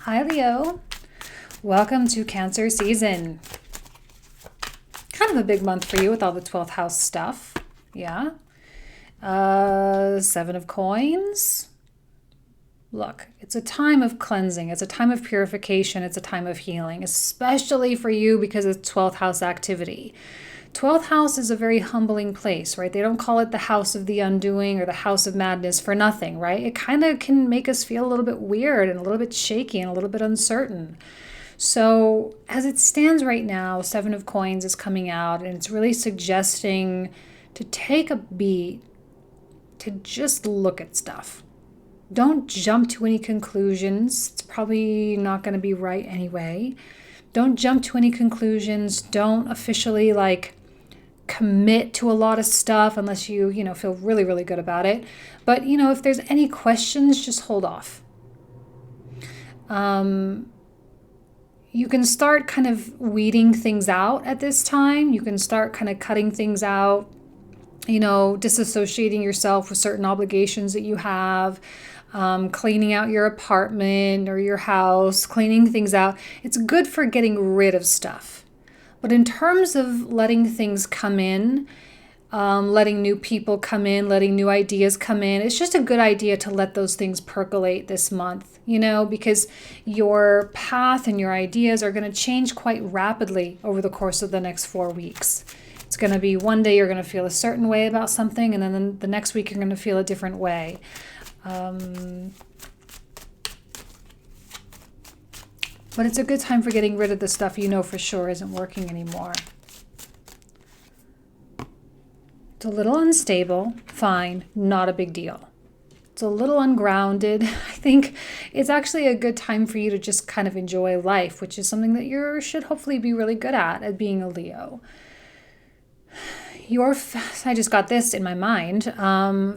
Hi, Leo. Welcome to Cancer season. Kind of a big month for you with all the 12th house stuff. Yeah. Seven of Coins. Look, it's a time of cleansing. It's a time of purification. It's a time of healing, especially for you because it's 12th house activity. 12th house is a very humbling place, right? They don't call it the house of the undoing or the house of madness for nothing, right? It kind of can make us feel a little bit weird and a little bit shaky and a little bit uncertain. So as it stands right now, Seven of Coins is coming out and it's really suggesting to take a beat, to just look at stuff. Don't jump to any conclusions. It's probably not going to be right anyway. Don't jump to any conclusions. Don't officially commit to a lot of stuff unless you feel really, really good about it. But, if there's any questions, just hold off. You can start kind of weeding things out at this time. You can start kind of cutting things out, disassociating yourself with certain obligations that you have, cleaning out your apartment or your house, cleaning things out. It's good for getting rid of stuff. But in terms of letting things come in, letting new people come in, letting new ideas come in, it's just a good idea to let those things percolate this month, because your path and your ideas are going to change quite rapidly over the course of the next 4 weeks. It's going to be one day you're going to feel a certain way about something, and then the next week you're going to feel a different way. But it's a good time for getting rid of the stuff you know for sure isn't working anymore. It's a little unstable, fine, not a big deal. It's a little ungrounded. I think it's actually a good time for you to just kind of enjoy life, which is something that you should hopefully be really good at being a Leo. I just got this in my mind.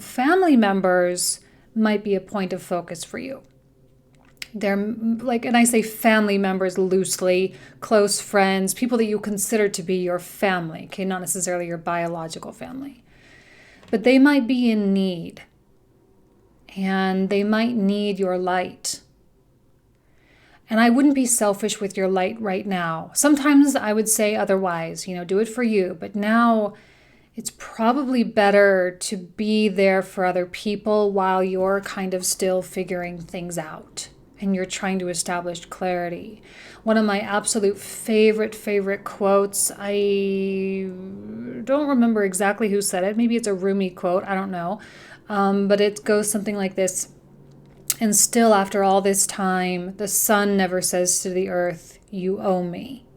Family members might be a point of focus for you. They're and I say family members loosely, close friends, people that you consider to be your family, okay, not necessarily your biological family. But they might be in need, and they might need your light. And I wouldn't be selfish with your light right now. Sometimes I would say otherwise, do it for you. But now it's probably better to be there for other people while you're kind of still figuring things out and you're trying to establish clarity. One of my absolute favorite quotes, I don't remember exactly who said it. Maybe it's a Rumi quote, I don't know. But it goes something like this. And still after all this time, the sun never says to the earth, "You owe me."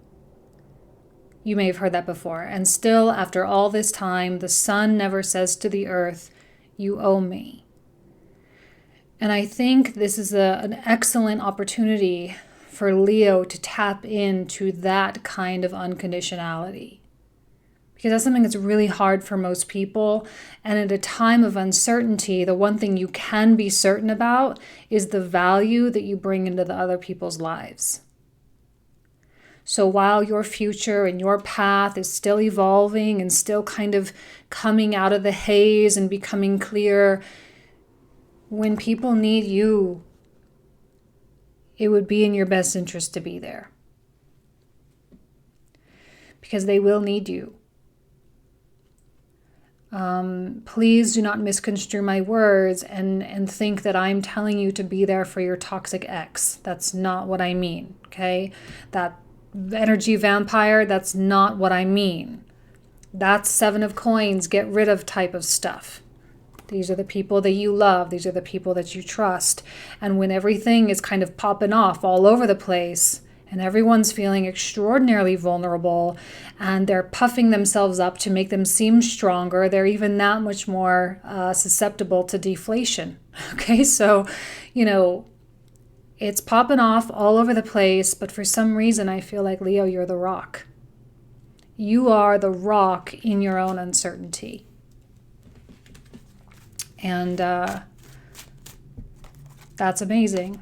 You may have heard that before. And still after all this time, the sun never says to the earth, "You owe me." And I think this is an excellent opportunity for Leo to tap into that kind of unconditionality. Because that's something that's really hard for most people. And at a time of uncertainty, the one thing you can be certain about is the value that you bring into the other people's lives. So while your future and your path is still evolving and still kind of coming out of the haze and becoming clear, when people need you, it would be in your best interest to be there. Because they will need you. Please do not misconstrue my words and think that I'm telling you to be there for your toxic ex. That's not what I mean, okay? That energy vampire, that's not what I mean. That's Seven of Coins, get rid of type of stuff. These are the people that you love. These are the people that you trust. And when everything is kind of popping off all over the place and everyone's feeling extraordinarily vulnerable and they're puffing themselves up to make them seem stronger, they're even that much more susceptible to deflation. Okay, so, it's popping off all over the place, but for some reason I feel like, Leo, you're the rock. You are the rock in your own uncertainty. And that's amazing.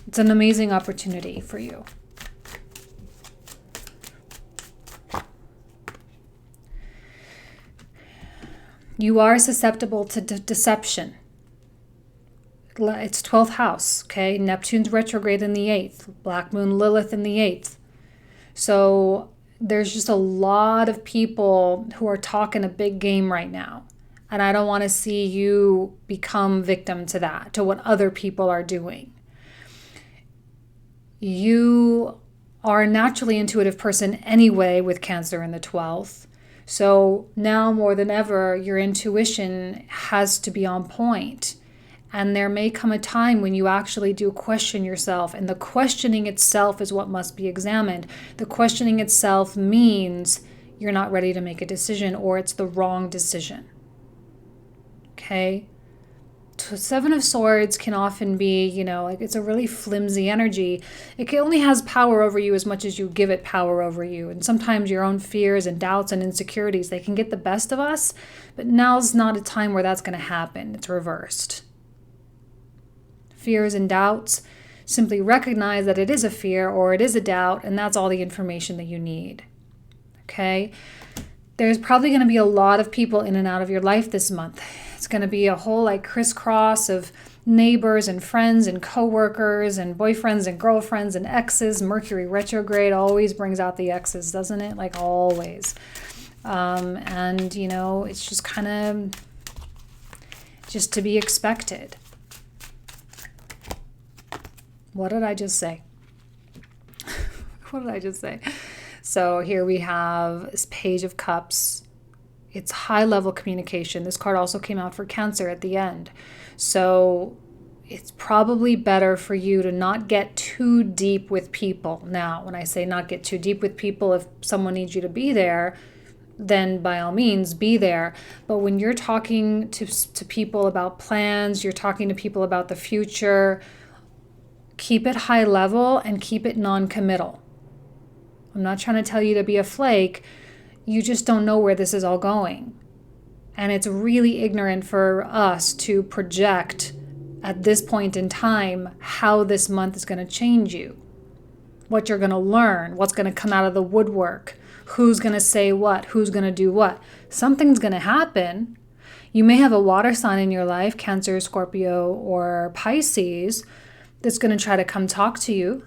It's an amazing opportunity for you. You are susceptible to deception. It's 12th house, okay? Neptune's retrograde in the 8th, Black Moon Lilith in the 8th. So there's just a lot of people who are talking a big game right now. And I don't want to see you become victim to that, to what other people are doing. You are a naturally intuitive person anyway with Cancer in the 12th. So now more than ever, your intuition has to be on point. And there may come a time when you actually do question yourself. And the questioning itself is what must be examined. The questioning itself means you're not ready to make a decision, or it's the wrong decision. Okay? So Seven of Swords can often be, like it's a really flimsy energy. It only has power over you as much as you give it power over you. And sometimes your own fears and doubts and insecurities, they can get the best of us. But now's not a time where that's going to happen. It's reversed. Fears and doubts, simply recognize that it is a fear or it is a doubt, and that's all the information that you need. Okay? There's probably going to be a lot of people in and out of your life this month. It's going to be a whole crisscross of neighbors and friends and coworkers and boyfriends and girlfriends and exes. Mercury retrograde always brings out the exes, doesn't it? Like always. And it's just kind of just to be expected. What did I just say? What did I just say? So here we have this Page of Cups. It's high-level communication. This card also came out for Cancer at the end. So it's probably better for you to not get too deep with people. Now, when I say not get too deep with people, if someone needs you to be there, then by all means be there. But when you're talking to people about plans, you're talking to people about the future, keep it high level and keep it non-committal. I'm not trying to tell you to be a flake. You just don't know where this is all going. And it's really ignorant for us to project at this point in time how this month is going to change you, what you're going to learn, what's going to come out of the woodwork, who's going to say what, who's going to do what. Something's going to happen. You may have a water sign in your life, Cancer, Scorpio, or Pisces, that's going to try to come talk to you,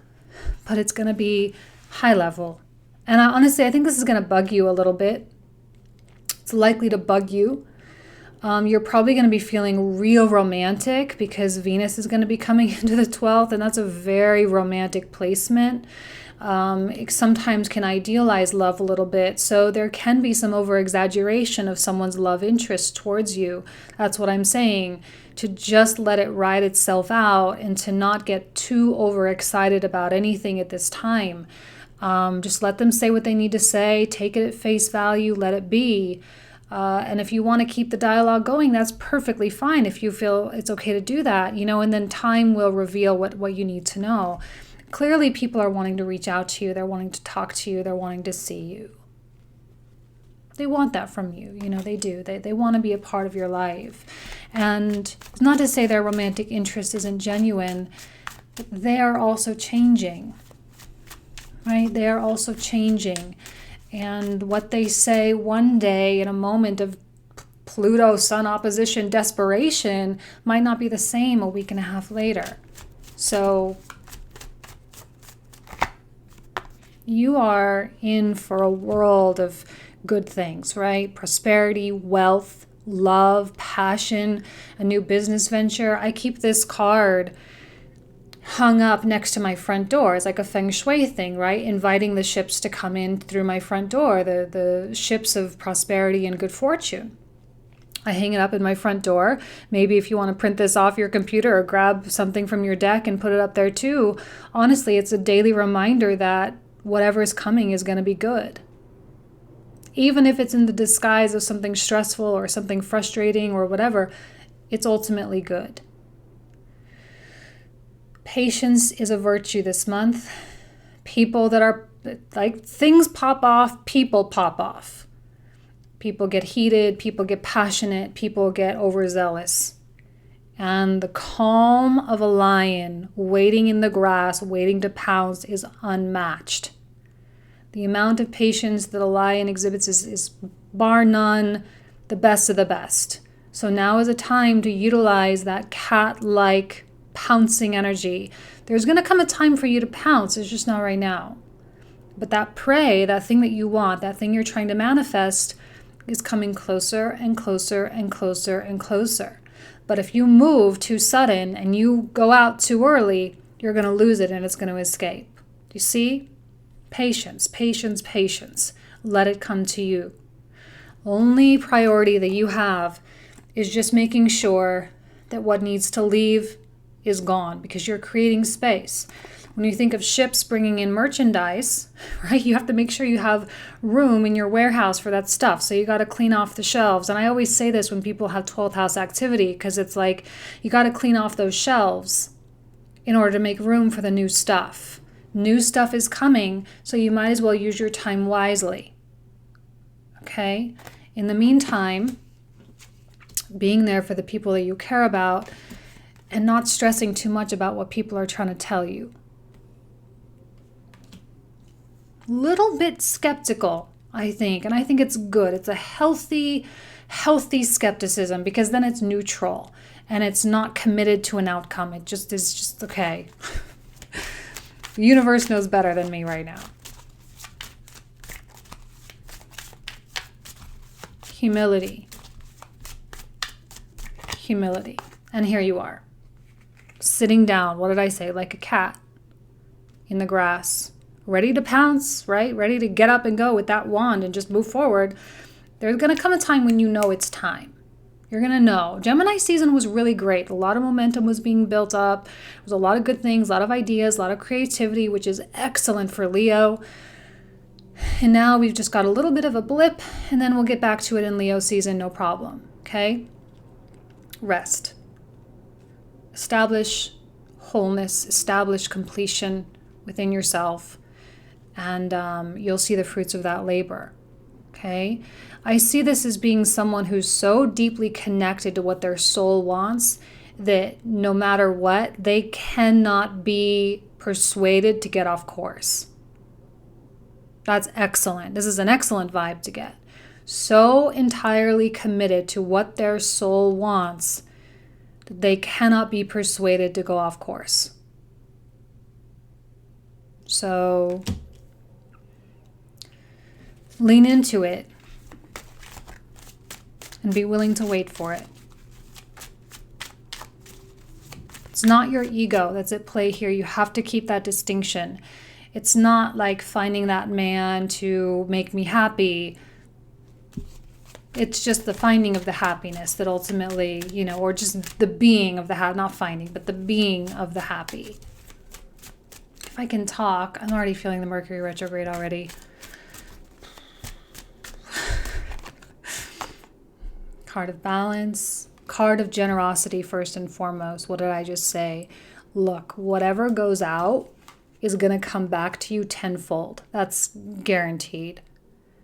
but it's going to be high level. And honestly, I think this is going to bug you a little bit. It's likely to bug you. You're probably going to be feeling real romantic because Venus is going to be coming into the 12th, and that's a very romantic placement. It sometimes can idealize love a little bit, so there can be some over-exaggeration of someone's love interest towards you. That's what I'm saying. To just let it ride itself out and to not get too overexcited about anything at this time. Just let them say what they need to say, take it at face value, let it be. And if you want to keep the dialogue going, that's perfectly fine if you feel it's okay to do that, and then time will reveal what you need to know. Clearly, people are wanting to reach out to you, they're wanting to talk to you, they're wanting to see you. They want that from you, they do. They want to be a part of your life. And it's not to say their romantic interest isn't genuine, but they are also changing, right? They are also changing. And what they say one day in a moment of Pluto-Sun opposition desperation might not be the same a week and a half later. So you are in for a world of good things, right? Prosperity, wealth, love, passion, a new business venture. I keep this card hung up next to my front door. It's like a feng shui thing, right? Inviting the ships to come in through my front door, the ships of prosperity and good fortune. I hang it up in my front door. Maybe if you want to print this off your computer or grab something from your deck and put it up there too. Honestly, it's a daily reminder that whatever is coming is going to be good. Even if it's in the disguise of something stressful or something frustrating or whatever, it's ultimately good. Patience is a virtue this month. People that are things pop off, people pop off. People get heated, people get passionate, people get overzealous. And the calm of a lion waiting in the grass, waiting to pounce is unmatched. The amount of patience that a lion exhibits is bar none the best of the best. So now is a time to utilize that cat-like pouncing energy. There's going to come a time for you to pounce. It's just not right now. But that prey, that thing that you want, that thing you're trying to manifest, is coming closer and closer and closer and closer. But if you move too sudden and you go out too early, you're going to lose it and it's going to escape. Do you see? Patience, patience, patience. Let it come to you. Only priority that you have is just making sure that what needs to leave is gone, because you're creating space. When you think of ships bringing in merchandise, right, you have to make sure you have room in your warehouse for that stuff. So you got to clean off the shelves. And I always say this when people have 12th house activity, because it's like you got to clean off those shelves in order to make room for the new stuff. New stuff is coming, so you might as well use your time wisely. Okay? In the meantime, being there for the people that you care about and not stressing too much about what people are trying to tell you. Little bit skeptical, I think, and I think it's good. It's a healthy skepticism, because then it's neutral and it's not committed to an outcome. It just is just okay. The universe knows better than me right now. Humility. Humility. And here you are, sitting down, what did I say, like a cat in the grass, ready to pounce, right? Ready to get up and go with that wand and just move forward. There's going to come a time when you know it's time. You're going to know. Gemini season was really great. A lot of momentum was being built up. There was a lot of good things, a lot of ideas, a lot of creativity, which is excellent for Leo. And now we've just got a little bit of a blip, and then we'll get back to it in Leo season, no problem. Okay? Rest. Establish wholeness, establish completion within yourself, and you'll see the fruits of that labor. Okay? I see this as being someone who's so deeply connected to what their soul wants that no matter what, they cannot be persuaded to get off course. That's excellent. This is an excellent vibe to get. So entirely committed to what their soul wants that they cannot be persuaded to go off course. So lean into it and be willing to wait for it. It's not your ego that's at play here. You have to keep that distinction. It's not like finding that man to make me happy. It's just the finding of the happiness that ultimately, or just the being of the happy, not finding, but the being of the happy. If I can talk, I'm already feeling the Mercury retrograde already. Card of balance, card of generosity first and foremost. What did I just say? Look, whatever goes out is going to come back to you tenfold. That's guaranteed.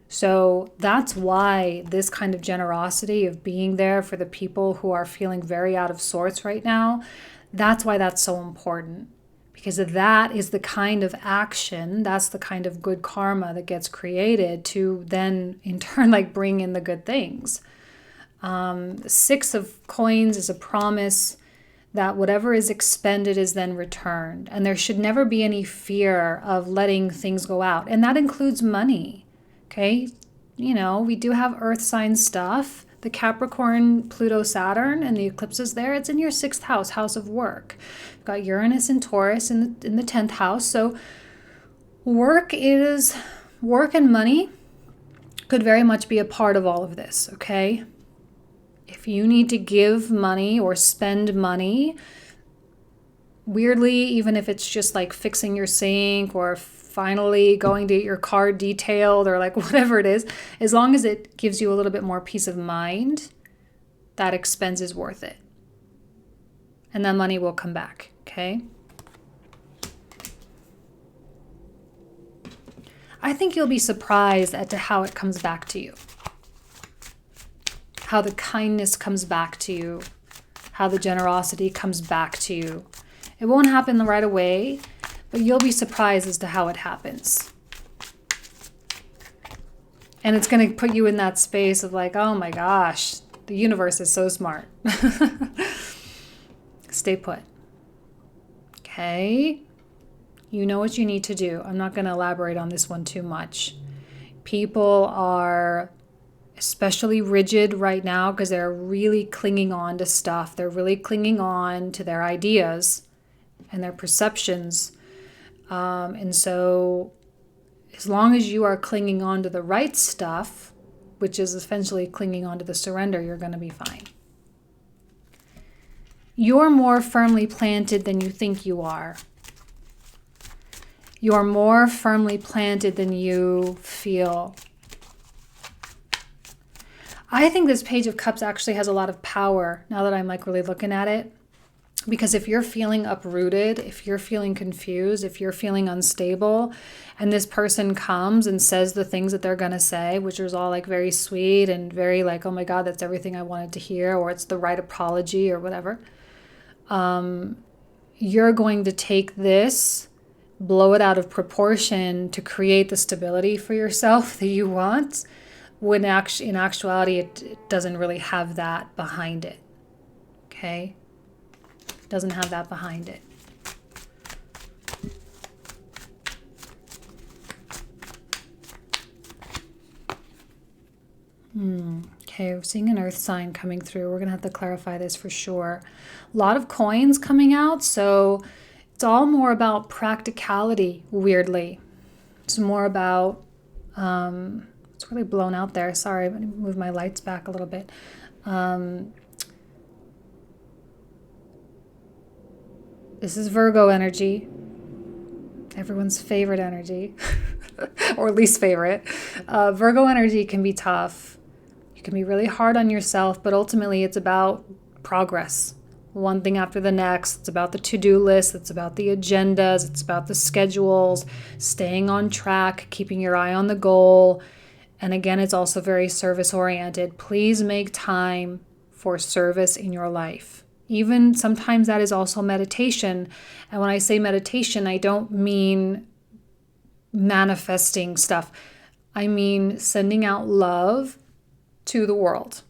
So that's why this kind of generosity of being there for the people who are feeling very out of sorts right now, that's why that's so important. Because that is the kind of action, that's the kind of good karma that gets created to then in turn bring in the good things. The 6 of coins is a promise that whatever is expended is then returned. And there should never be any fear of letting things go out. And that includes money. Okay? We do have earth sign stuff. The Capricorn, Pluto, Saturn, and the eclipses there, it's in your 6th house, house of work. You've got Uranus and Taurus in the 10th house. So work and money could very much be a part of all of this, okay? If you need to give money or spend money, weirdly, even if it's just fixing your sink or finally going to get your car detailed or whatever it is, as long as it gives you a little bit more peace of mind, that expense is worth it. And that money will come back, okay? I think you'll be surprised as to how it comes back to you. How the kindness comes back to you. How the generosity comes back to you. It won't happen right away, but you'll be surprised as to how it happens. And it's going to put you in that space of oh my gosh, The universe is so smart. Stay put. Okay. You know what you need to do. I'm not going to elaborate on this one too much. People are especially rigid right now because they're really clinging on to stuff. They're really clinging on to their ideas and their perceptions. And so as long as you are clinging on to the right stuff, which is essentially clinging on to the surrender, you're going to be fine. You're more firmly planted than you think you are. You are more firmly planted than you feel. I think this Page of Cups actually has a lot of power now that I'm like really looking at it. Because if you're feeling uprooted, if you're feeling confused, if you're feeling unstable, and this person comes and says the things that they're going to say, which is all like very sweet and very like, oh my God, that's everything I wanted to hear, or it's the right apology or whatever, you're going to take this, blow it out of proportion to create the stability for yourself that you want, when in actuality it doesn't really have that behind it. Okay? Doesn't have that behind it. Okay, we're seeing an earth sign coming through. We're going to have to clarify this for sure. A lot of coins coming out, so it's all more about practicality, weirdly. It's more about, it's really blown out there. Sorry, I'm going to move my lights back a little bit. This is Virgo energy, everyone's favorite energy, or least favorite. Virgo energy can be tough. You can be really hard on yourself, but ultimately it's about progress. One thing after the next. It's about the to-do list. It's about the agendas. It's about the schedules, staying on track, keeping your eye on the goal. And again, it's also very service-oriented. Please make time for service in your life. Even sometimes that is also meditation. And when I say meditation, I don't mean manifesting stuff. I mean sending out love to the world.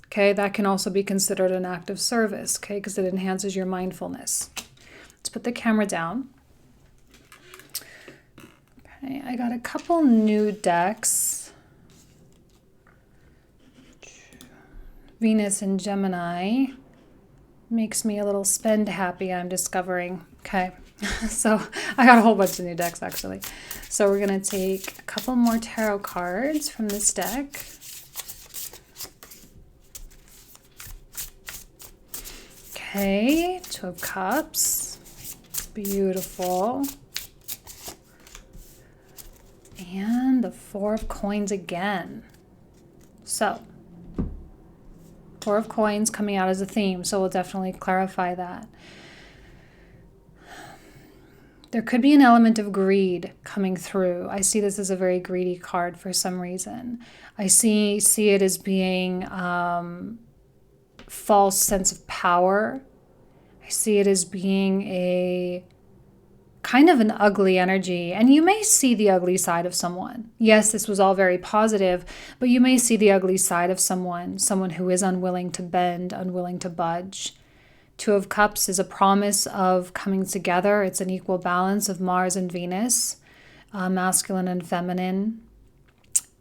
Okay, that can also be considered an act of service, okay, because it enhances your mindfulness. Let's put the camera down. Okay, I got a couple new decks. Venus and Gemini. Makes me a little spend happy, I'm discovering. Okay, so I got a whole bunch of new decks actually. So we're going to take a couple more tarot cards from this deck. Okay, Two of Cups. Beautiful. And the Four of Coins again. So, Four of Coins coming out as a theme, so we'll definitely clarify that. There could be an element of greed coming through. I see this as a very greedy card for some reason. I see it as being false sense of power. I see it as being a kind of an ugly energy, and you may see the ugly side of someone. Yes, this was all very positive, but you may see the ugly side of someone who is unwilling to bend, unwilling to budge. Two of Cups is a promise of coming together. It's an equal balance of Mars and Venus, masculine and feminine.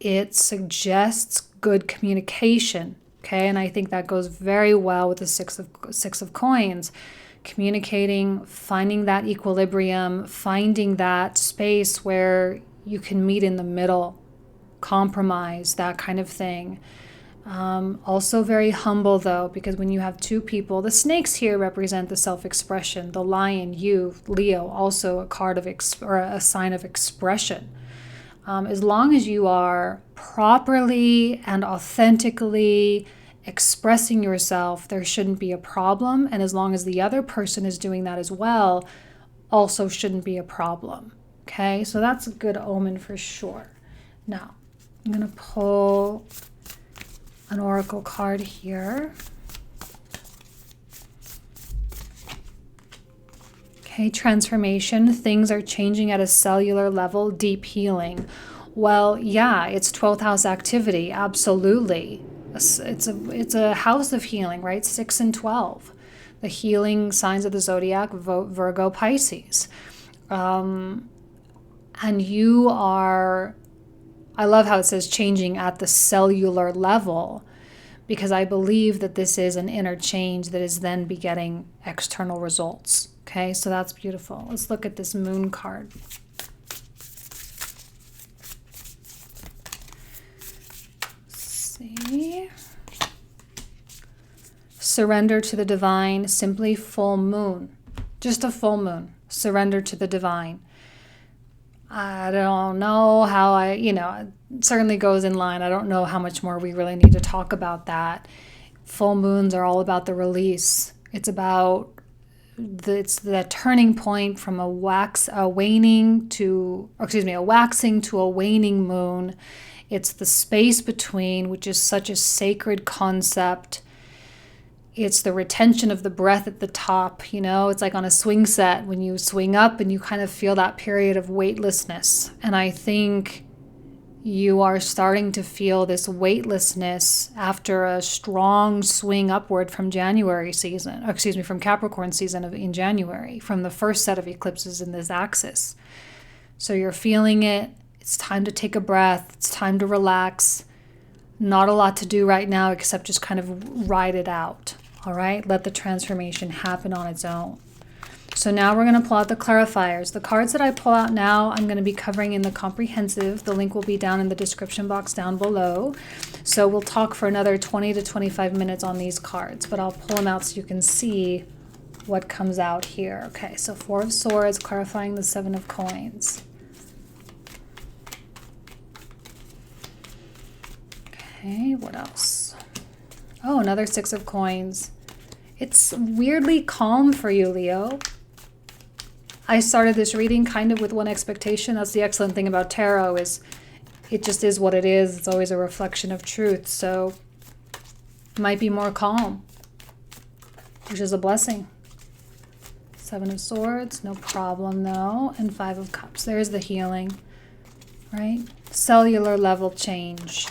It suggests good communication. Okay, and I think that goes very well with the Six of Coins. Communicating, finding that equilibrium, finding that space where you can meet in the middle, compromise, that kind of thing. Also very humble though, because when you have two people, the snakes here represent the self-expression. The lion, you, Leo, also a card of or a sign of expression. As long as you are properly and authentically expressing yourself, there shouldn't be a problem. And as long as the other person is doing that as well, also shouldn't be a problem. Okay, so that's a good omen for sure. Now, I'm going to pull an oracle card here. Okay, transformation. Things are changing at a cellular level, deep healing. Well, yeah, it's 12th house activity, absolutely. It's a house of healing, right? 6 and 12. The healing signs of the zodiac, Virgo, Pisces. And you are, I love how it says changing at the cellular level, because I believe that this is an inner change that is then begetting external results. Okay, so that's beautiful. Let's look at this moon card. See. Surrender to the divine, simply full moon. Just a full moon. Surrender to the divine. I don't know how it certainly goes in line. I don't know how much more we really need to talk about that. Full moons are all about the release. It's about it's the turning point from a waxing to a waning moon. It's the space between, which is such a sacred concept. It's the retention of the breath at the top. It's like on a swing set when you swing up and you kind of feel that period of weightlessness. And I think you are starting to feel this weightlessness after a strong swing upward from Capricorn season in January, from the first set of eclipses in this axis. So you're feeling it. It's time to take a breath. It's time to relax. Not a lot to do right now except just kind of ride it out. All right? Let the transformation happen on its own. So now we're going to pull out the clarifiers. The cards that I pull out now, I'm going to be covering in the comprehensive. The link will be down in the description box down below. So we'll talk for another 20 to 25 minutes on these cards, but I'll pull them out so you can see what comes out here. Okay, so 4 of Swords, clarifying the 7 of Coins. Okay, what else? Oh, another 6 of Coins. It's weirdly calm for you, Leo. I started this reading kind of with one expectation. That's the excellent thing about tarot, is it just is what it is. It's always a reflection of truth. So it might be more calm, which is a blessing. 7 of Swords, no problem though. And 5 of Cups. There's the healing, right? Cellular level change.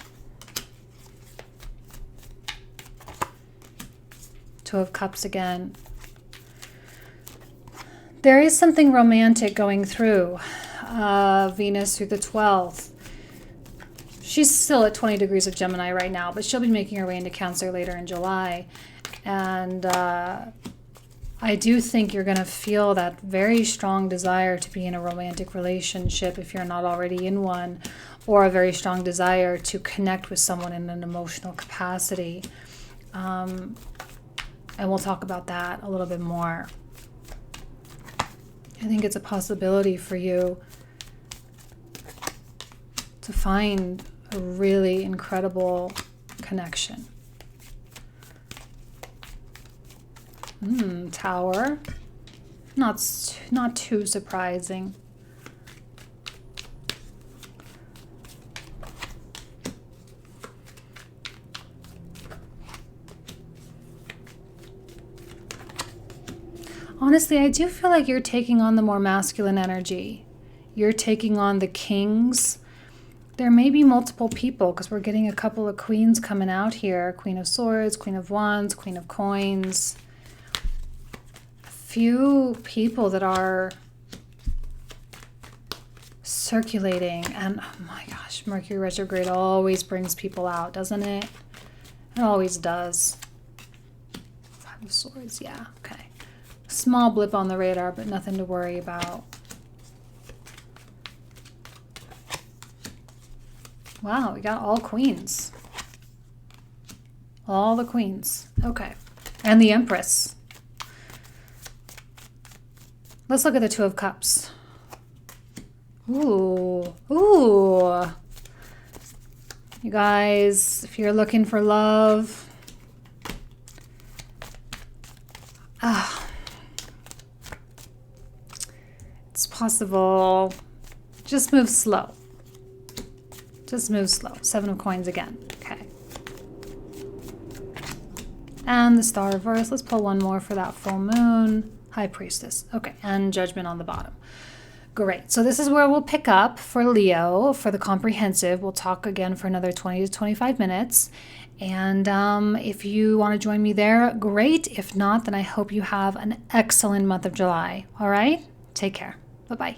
2 of Cups again. There is something romantic going through Venus through the 12th. She's still at 20 degrees of Gemini right now, but she'll be making her way into Cancer later in July. And I do think you're going to feel that very strong desire to be in a romantic relationship if you're not already in one, or a very strong desire to connect with someone in an emotional capacity. And we'll talk about that a little bit more. I think it's a possibility for you to find a really incredible connection. Tower. Not too surprising. Honestly, I do feel like you're taking on the more masculine energy. You're taking on the kings. There may be multiple people, because we're getting a couple of queens coming out here. Queen of Swords, Queen of Wands, Queen of Coins. A few people that are circulating. And oh my gosh, Mercury retrograde always brings people out, doesn't it? It always does. 5 of Swords, yeah, okay. Small blip on the radar, but nothing to worry about. Wow, we got all queens. All the queens. Okay. And the Empress. Let's look at the 2 of Cups. Ooh. Ooh. You guys, if you're looking for love, it's possible. Just move slow. Just move slow. 7 of Coins again. Okay. And the Star reverse. Let's pull one more for that full moon. High Priestess. Okay. And Judgment on the bottom. Great. So this is where we'll pick up for Leo for the comprehensive. We'll talk again for another 20 to 25 minutes. And if you want to join me there, great. If not, then I hope you have an excellent month of July. All right? Take care. Bye-bye.